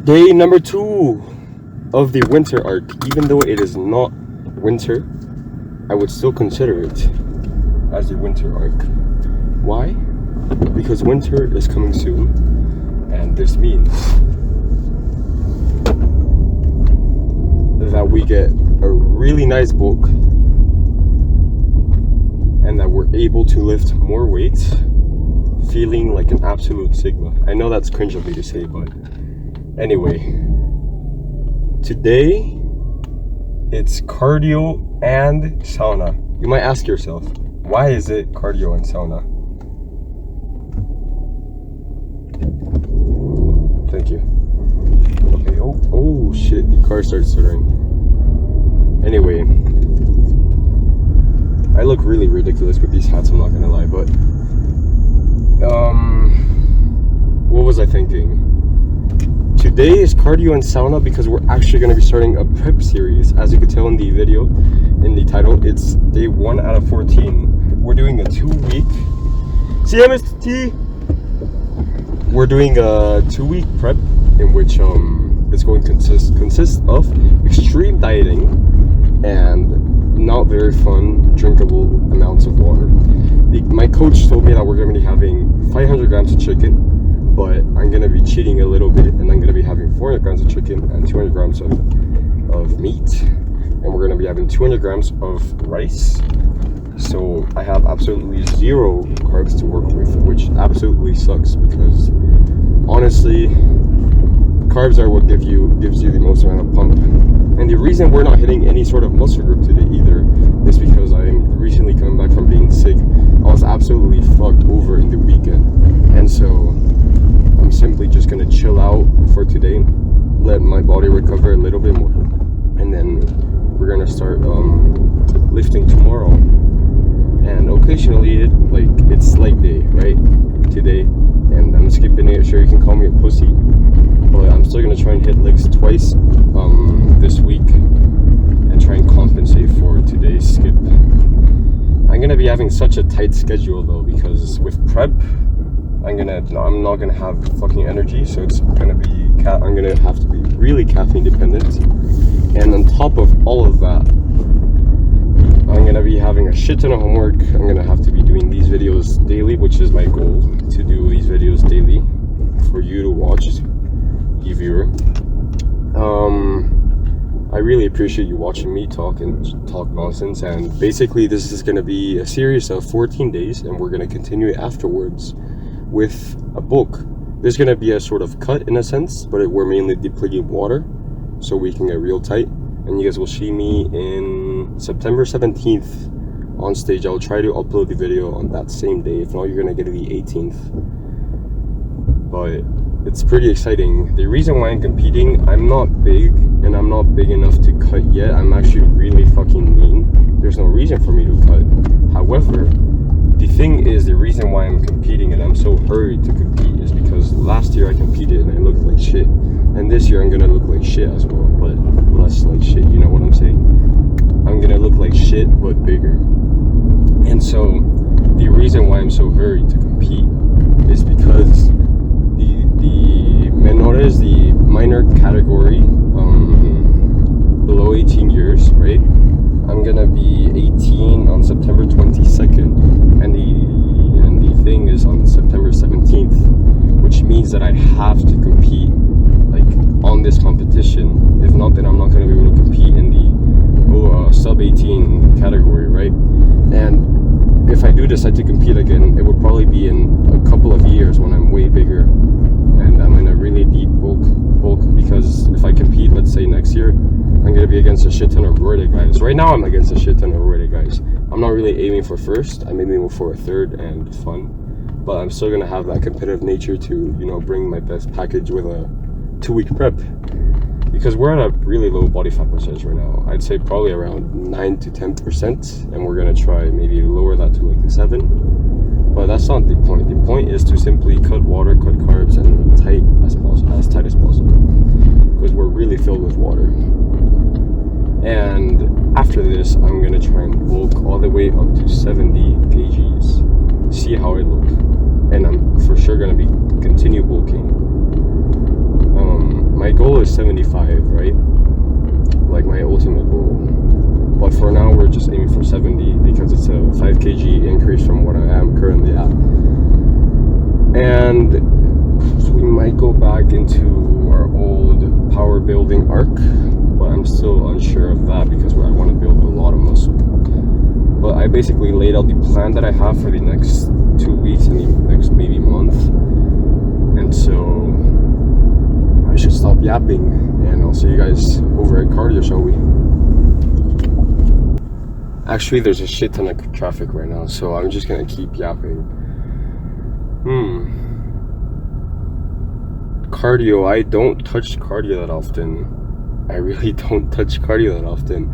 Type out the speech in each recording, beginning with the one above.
Day number 2 of the winter arc. Even though it is not winter, I would still consider it as the winter arc. Why? Because winter is coming soon, and this means that we get a really nice bulk and that we're able to lift more weight feeling like an absolute sigma. I know that's cringe of me to say, but anyway, today it's cardio and sauna. You might ask yourself, why is it cardio and sauna? Thank you. Okay, oh shit, the car starts stuttering. Anyway, I look really ridiculous with these hats, I'm not gonna lie, but what was I thinking? Today is cardio and sauna because we're actually going to be starting a prep series. As you can tell in the video, in the title, it's day 1 out of 14. We're doing a 2-week. See ya, Mr. T. We're doing a 2-week prep in which it's going to consist of extreme dieting and not very fun drinkable amounts of water. My coach told me that we're going to be having 500 grams of chicken, but I'm going to be cheating a little bit, and I'm going to be having 400 grams of chicken and 200 grams of meat, and we're going to be having 200 grams of rice. So I have absolutely 0 carbs to work with, which absolutely sucks because honestly, carbs are what gives you the most amount of pump. And the reason we're not hitting any sort of muscle group today either is because I'm recently coming back from being sick. I was absolutely fucked over in the weekend, and so I'm simply just gonna chill out for today, let my body recover a little bit more, and then we're gonna start lifting tomorrow. And occasionally it's leg day, right? Today, and I'm skipping it. Sure, you can call me a pussy, but I'm still gonna try and hit legs twice this week and try and compensate for today's skip. I'm gonna be having such a tight schedule though, because with prep I'm not gonna have fucking energy, so it's gonna be I'm gonna have to be really caffeine dependent. And on top of all of that, I'm gonna be having a shit ton of homework. I'm gonna have to be doing these videos daily, which is my goal, to do these videos daily for you to watch, you viewer. I really appreciate you watching me talk nonsense, and basically this is gonna be a series of 14 days, and we're gonna continue it afterwards with a bulk. There's gonna be a sort of cut in a sense, but we're mainly depleting water so we can get real tight. And you guys will see me in September 17th on stage. I'll try to upload the video on that same day. If not, you're gonna get it the 18th. But it's pretty exciting. The reason why I'm competing, I'm not big, and I'm not big enough to cut yet. I'm actually really fucking lean. There's no reason for me to cut. However, the thing is, the reason why I'm competing and I'm so hurried to compete is because last year I competed and I looked like shit, and this year I'm gonna look like shit as well, but less like shit, you know what I'm saying? I'm gonna look like shit but bigger. And so the reason why I'm so hurried to compete is because the menores, the minor category, below 18 years, right? I'm gonna be 18 on September 22nd, and the thing is on September 17th, which means that I have to compete on this competition. If not, then I'm not gonna be able to compete in the sub 18 category, right? And if I do decide to compete again, it would probably be in a couple of years when I'm way bigger and I'm in a really deep bulk, because if I compete, let's say next year, I'm gonna be against a shit ton of roided guys. Right now I'm against a shit ton of roided guys. I'm not really aiming for first, I'm aiming for a third and fun, but I'm still gonna have that competitive nature to, you know, bring my best package with a 2-week prep, because we're at a really low body fat percentage right now. I'd say probably around 9 to 10%, and we're gonna try maybe lower that to like 7, but that's not the point. The point is to simply cut water, cut carbs, and tight as possible, because we're really filled with water. And after this, I'm gonna try and bulk all the way up to 70 kgs, see how I look, and I'm for sure gonna be continue bulking. my goal is 75, right? Like my ultimate goal. But for now, we're just aiming for 70 because it's a 5 kg increase from what I am currently at. And so we might go back into our old power building arc, but I'm still unsure of that because I want to build a lot of muscle. But I basically laid out the plan that I have for the next 2 weeks and the next maybe month. And so I should stop yapping, and I'll see you guys over at cardio, shall we? Actually, there's a shit ton of traffic right now, so I'm just gonna keep yapping. Cardio, I don't touch cardio that often. I really don't touch cardio that often.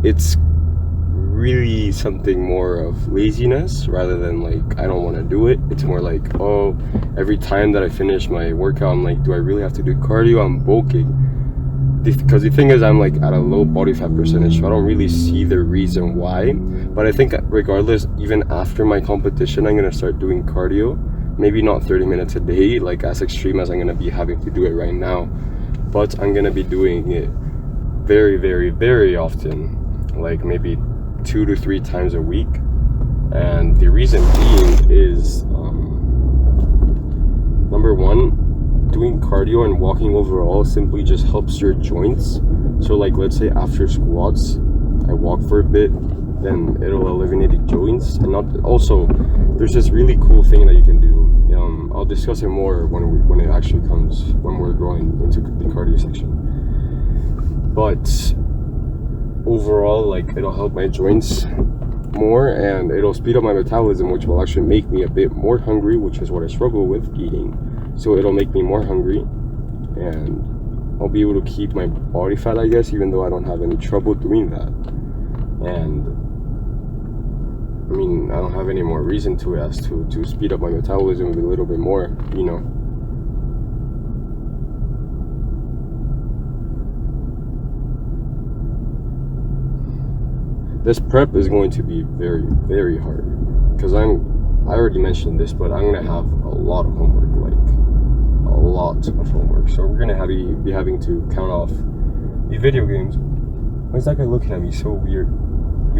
It's really something more of laziness rather than like I don't want to do it. It's more like, oh, every time that I finish my workout, I'm like, do I really have to do cardio? I'm bulking. Because the thing is, I'm like at a low body fat percentage, so I don't really see the reason why. But I think regardless, even after my competition, I'm gonna start doing cardio. Maybe not 30 minutes a day, like as extreme as I'm gonna be having to do it right now, but I'm gonna be doing it very, very, very often, like maybe 2 to 3 times a week. And the reason being is number one, doing cardio and walking overall simply just helps your joints. So like, let's say after squats I walk for a bit, then it'll eliminate the joints. And also there's this really cool thing that you can do. I'll discuss it more when it actually comes, when we're going into the cardio section. But overall, like, it'll help my joints more, and it'll speed up my metabolism, which will actually make me a bit more hungry, which is what I struggle with eating. So it'll make me more hungry, and I'll be able to keep my body fat, I guess, even though I don't have any trouble doing that. And I mean, I don't have any more reason to as to speed up my metabolism a little bit more, you know. This prep is going to be very, very hard because I already mentioned this, but I'm gonna have a lot of homework, like a lot of homework. So we're gonna be having to count off the video games. Why is that guy looking at me so weird? He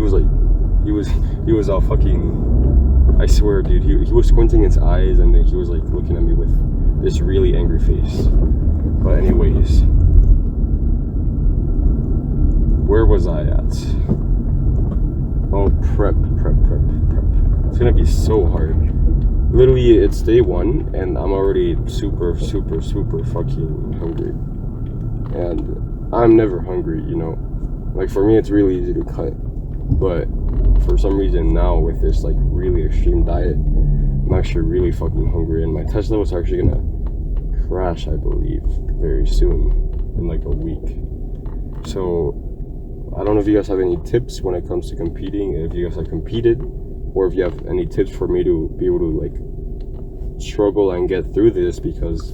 was all fucking, I swear, dude, he was squinting his eyes, and then he was like looking at me with this really angry face. But anyways, where was I at? Oh, prep. It's gonna be so hard. Literally, it's day 1 and I'm already super fucking hungry. And I'm never hungry, you know. Like, for me, it's really easy to cut. But for some reason now, with this like really extreme diet, I'm actually really fucking hungry, and my test levels are actually gonna crash, I believe, very soon, in like a week. So I don't know if you guys have any tips when it comes to competing, if you guys have competed, or if you have any tips for me to be able to like struggle and get through this, because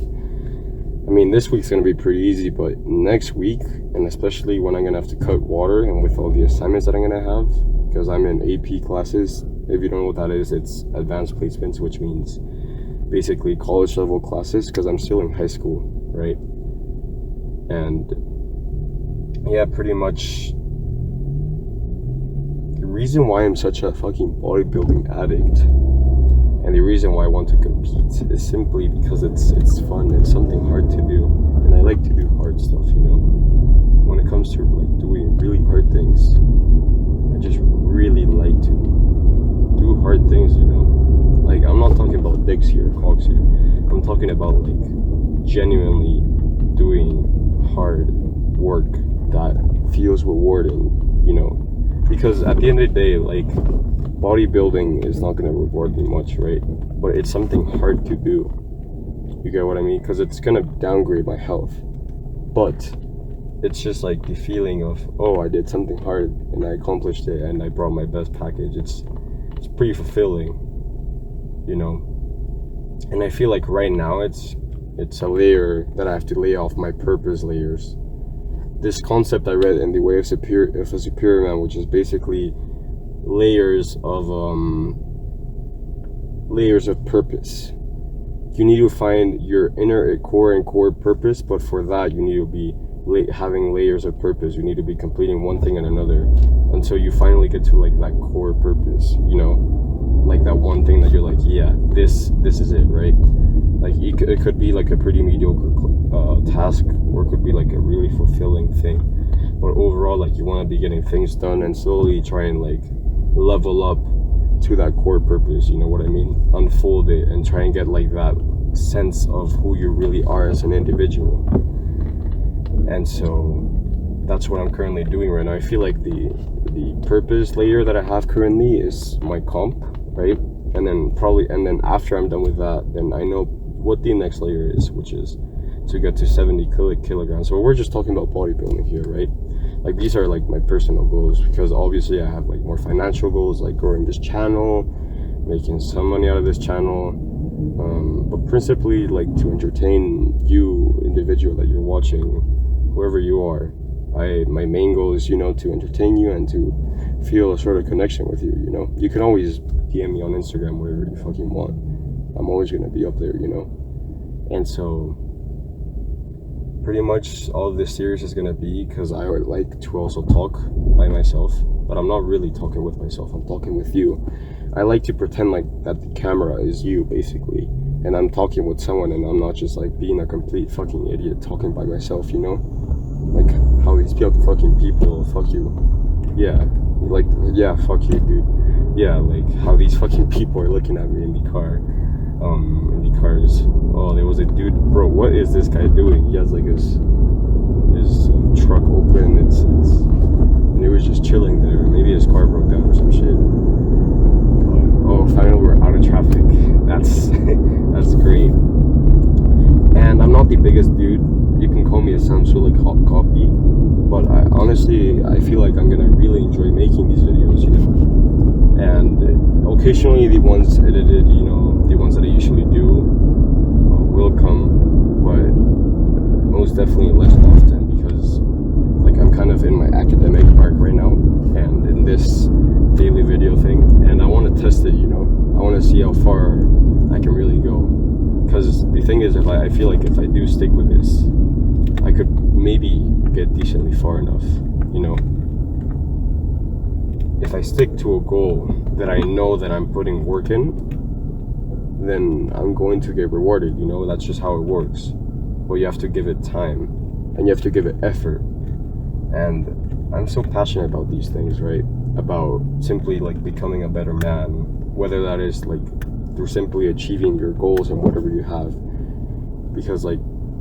I mean, this week's gonna be pretty easy, but next week, and especially when I'm gonna have to cut water and with all the assignments that I'm gonna have, because I'm in AP classes. If you don't know what that is, it's advanced placements, which means basically college level classes, because I'm still in high school, right? And yeah, pretty much the reason why I'm such a fucking bodybuilding addict, and the reason why I want to compete, is simply because it's fun. It's something hard to do, and I like to do hard stuff, you know. When it comes to like doing really hard things, I just really like to do hard things, you know. Like, I'm not talking about dicks here, cogs here. I'm talking about like genuinely doing hard work that feels rewarding, you know. Because at the end of the day, like, bodybuilding is not going to reward me much, right? But it's something hard to do. You get what I mean? Because it's going to downgrade my health. But it's just like the feeling of, oh, I did something hard and I accomplished it and I brought my best package. It's pretty fulfilling, you know. And I feel like right now it's a layer that I have to lay off my purpose layers. This concept I read in The Way of a Superior Man, which is basically layers of purpose. you need to find your inner core and core purpose, but for that you need to be having layers of purpose. You need to be completing one thing and another until you finally get to like that core purpose, you know, like that one thing that you're like, yeah, this is it, right? Like it could be like a pretty mediocre task, or it could be like a really fulfilling thing, but overall, like, you want to be getting things done and slowly try and like level up to that core purpose, you know what I mean? Unfold it and try and get like that sense of who you really are as an individual. And so that's what I'm currently doing right now. I feel like the purpose layer that I have currently is my comp, right? And then after I'm done with that, then I know what the next layer is, which is to get to 70 kilograms. So we're just talking about bodybuilding here, right? Like, these are like my personal goals, because obviously I have like more financial goals, like growing this channel, making some money out of this channel, but principally like to entertain you, individual that you're watching, whoever you are. My main goal is, you know, to entertain you and to feel a sort of connection with you, you know. You can always DM me on Instagram, whatever you fucking want. I'm always gonna be up there, you know. And so pretty much all of this series is gonna be because I would like to also talk by myself, but I'm not really talking with myself, I'm talking with you. I like to pretend like that the camera is you, basically, and I'm talking with someone, and I'm not just like being a complete fucking idiot talking by myself, you know? Like how these fucking people, fuck you. Yeah, like, yeah, fuck you, dude. Yeah, like how these fucking people are looking at me in the car. In the cars. Oh, there was a dude, bro, what is this guy doing? He has like his truck open, and he was just chilling there. Maybe his car broke down or some shit. But, oh, finally we're out of traffic. That's great. And I'm not the biggest dude. You can call me a Samsung like hot copy, but honestly I feel like I'm gonna really enjoy making these videos, you know. And occasionally the ones edited, you know, the ones that I usually do will come, but most definitely less often, because like I'm kind of in my academic arc right now and in this daily video thing, and I want to test it, you know. I want to see how far I can really go, because the thing is, I feel like if I do stick with this, I could maybe get decently far enough, you know. If I stick to a goal that I know that I'm putting work in, then I'm going to get rewarded, you know. That's just how it works. But you have to give it time, and you have to give it effort. And I'm so passionate about these things, right? About simply like becoming a better man, whether that is like through simply achieving your goals and whatever you have. Because like,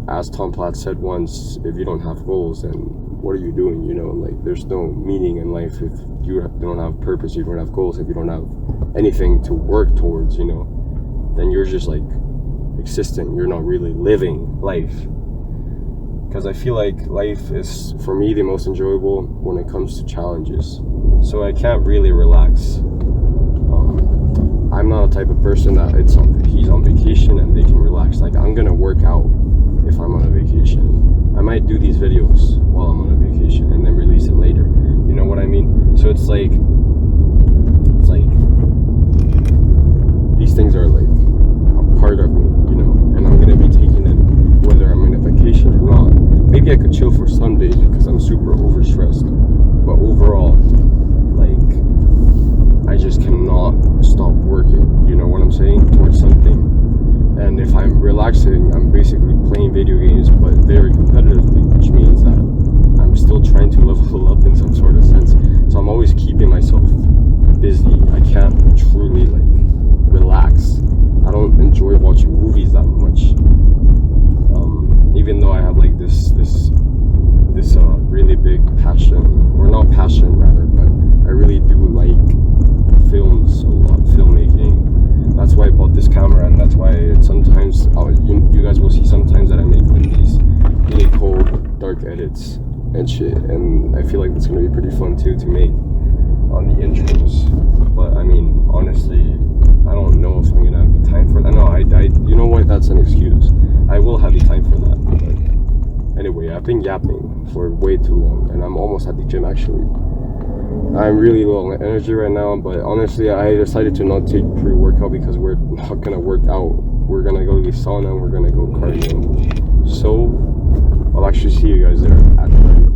as Tom Platt said once, if you don't have goals, then what are you doing, you know? Like, there's no meaning in life if you don't have purpose, you don't have goals, if you don't have anything to work towards, you know, then you're just like existing. You're not really living life. Because I feel like life is, for me, the most enjoyable when it comes to challenges. So I can't really relax. I'm not a type of person that he's on vacation and they can relax. Like, I'm gonna work out if I'm on a vacation. I might do these videos while I'm on a vacation and then release it later. You know what I mean? So it's like these things are like a part of me, you know, and I'm gonna be taking them whether I'm on a vacation or not. Maybe I could chill for some days because I'm super overstressed, but overall, like, I just cannot stop working, you know what I'm saying, towards something. And if I'm relaxing, I'm basically playing video games, but very competitively, which means that I'm still trying to level up in some sort of sense. So I'm always keeping myself busy. I can't truly like relax. I don't enjoy watching movies that much. Even though I have like this really big passion, or not passion rather, but I really do like films a lot, filmmaking. That's why I bought this camera, and that's why sometimes you guys will see sometimes that I make like these really cold, dark edits and shit, and I feel like it's gonna be pretty fun too to make on the intros. But I mean, honestly, I don't know if I'm gonna have the time for that. No, I you know what? That's an excuse. I will have the time for that. But anyway, I've been yapping for way too long, and I'm almost at the gym actually. I'm really low on energy right now, but honestly, I decided to not take pre-workout because we're not gonna work out we're gonna go to the sauna and we're gonna go cardio. So I'll actually see you guys there at the cardio.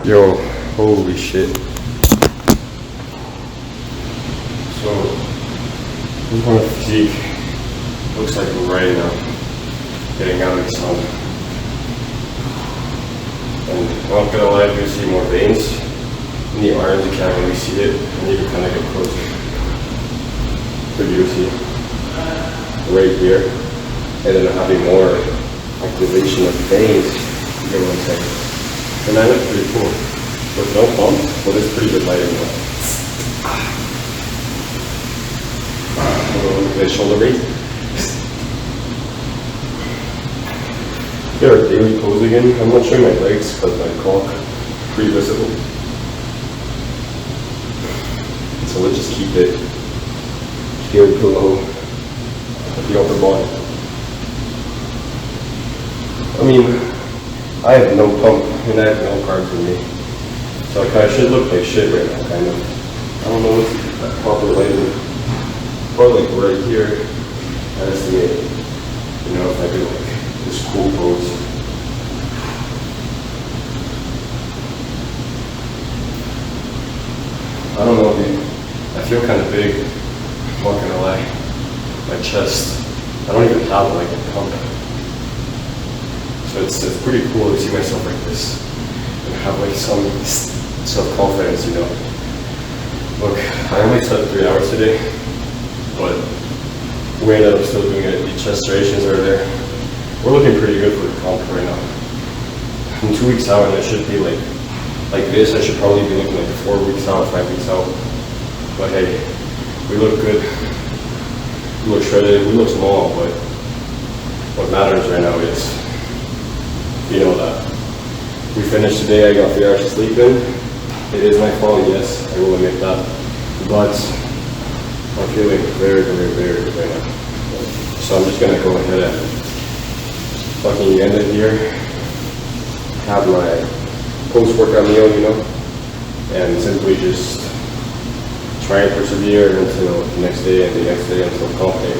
Yo, holy shit. So, this is my physique looks like right now, getting out of the sun. And I'm not gonna lie, I do see more veins in the arms. You can't really see it, and you can kind of get closer. So you see right here, and then having more activation of veins, you get what I'm saying. And that looks pretty cool. With no pump, but it's pretty good lighting though. Look at shoulder raise. Get our daily pose again. I'm not showing my legs because my cock is pretty visible. So let's just keep it here below the upper body. I mean, I have no pump and I have no carbs in me. So I kind of should look like shit right now, kind of. I don't know what's that proper lighting. Probably like right here, I estimate, you know, if I do like this cool pose. I don't know, dude. I feel kind of big, I'm not gonna lie. My chest, I don't even have like a pump. So it's pretty cool to see myself like this and have like some self-confidence, you know. Look, I only slept 3 hours today, but the way that I'm still doing it, the chest striations are there. We're looking pretty good for the comp right now. In 2 weeks out, and I should be like this, I should probably be looking like 4 weeks out, 5 weeks out. But hey, we look good. We look shredded, we look small, but what matters right now is, you know, that we finished today. I got 3 hours of sleep in. It is my fault, yes, I will admit that. But I'm feeling very, very, very good right now. So I'm just gonna go ahead and fucking end it here. Have my post-workout meal, you know, and simply just try and persevere until the next day and the next day until comp day,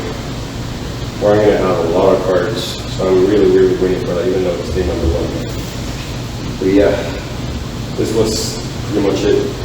where I'm gonna have a lot of carbs. So I'm really, really waiting for that, even though it's day number 1. But yeah, this was pretty much it.